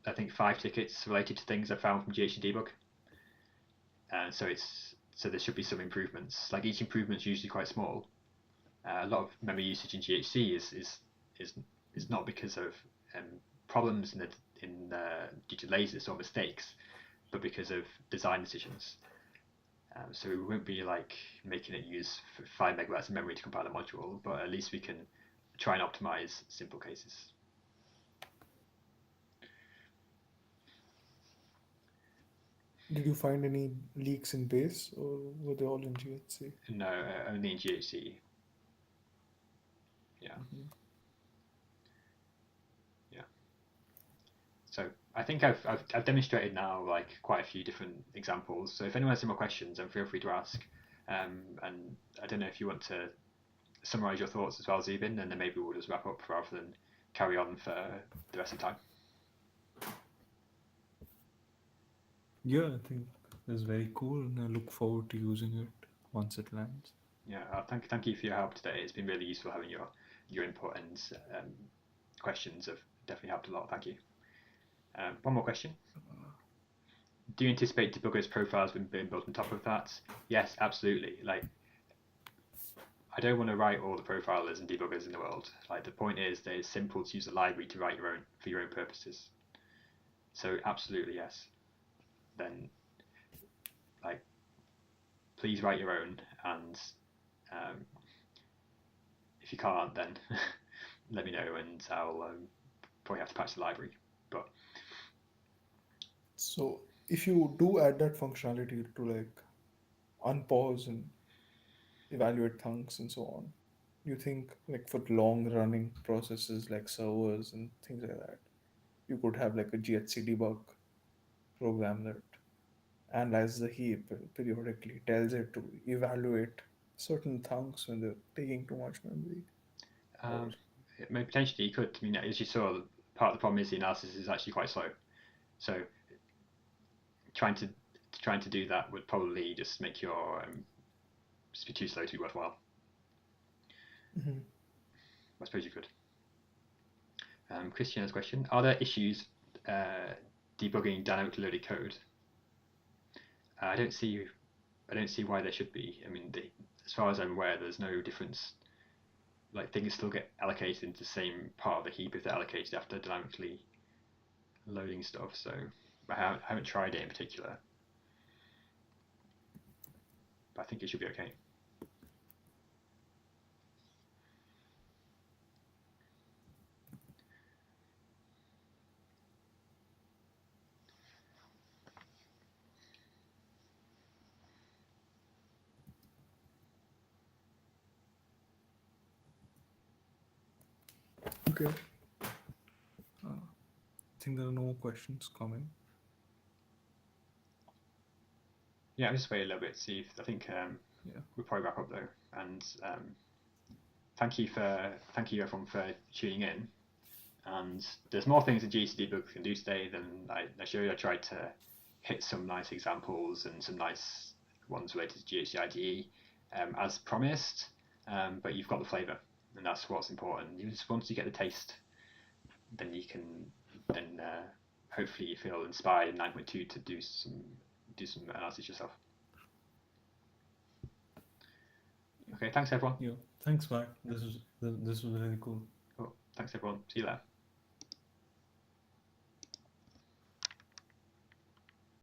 Speaker 1: I think, 5 tickets related to things I found from ghc-debug. So there should be some improvements. Like each improvement is usually quite small. A lot of memory usage in GHC is is not because of problems due to laziness or mistakes, but because of design decisions. So we won't be like making it use 5 megabytes of memory to compile a module, but at least we can try and optimize simple cases.
Speaker 2: Did you find any leaks in base, or were they all in GHC?
Speaker 1: No, only in GHC. Yeah.
Speaker 2: Mm-hmm.
Speaker 1: Yeah. So I think I've demonstrated now like quite a few different examples. So if anyone has some more questions, then feel free to ask. And I don't know if you want to summarize your thoughts as well, Zubin, and then maybe we'll just wrap up rather than carry on for the rest of the time.
Speaker 3: Yeah, I think it's very cool, and I look forward to using it once it lands.
Speaker 1: Yeah, thank you for your help today. It's been really useful having your input, and questions have definitely helped a lot. Thank you. One more question. Do you anticipate debuggers profiles being built on top of that? Yes, absolutely. Like, I don't want to write all the profilers and debuggers in the world. Like, the point is that it's simple to use a library to write for your own purposes. So absolutely yes. Then, like, please write your own, and if you can't, then let me know, and I'll probably have to patch the library. But
Speaker 2: So if you do add that functionality to like unpause and evaluate thunks and so on, you think like for long running processes like servers and things like that, you could have like a ghc-debug program that analyzes the heap periodically, tells it to evaluate certain thunks when they're taking too much memory. Or
Speaker 1: potentially you could. I mean, as you saw, part of the problem is the analysis is actually quite slow. So trying to do that would probably just make your just be too slow to be worthwhile.
Speaker 2: mm-hmm.
Speaker 1: I suppose you could. Christiana's question: are there issues debugging dynamically loaded code? I don't see why there should be. I mean, as far as I'm aware, there's no difference. Like, things still get allocated into the same part of the heap if they're allocated after dynamically loading stuff. So I haven't tried it in particular, but I think it should be okay.
Speaker 3: Okay. I think there are no more questions coming.
Speaker 1: Yeah, I'm just wait a little bit to see if I think we'll probably wrap up though. And thank you everyone for tuning in. And there's more things that ghc-debug can do today than I showed you. I tried to hit some nice examples and some nice ones related to ghcide as promised. But you've got the flavor, and that's what's important. Once you get the taste, then you can hopefully you feel inspired in 9.2 to do some analysis yourself. Okay, thanks everyone.
Speaker 3: Yeah, thanks, Matt. This was really cool.
Speaker 1: Cool. Thanks everyone. See you later.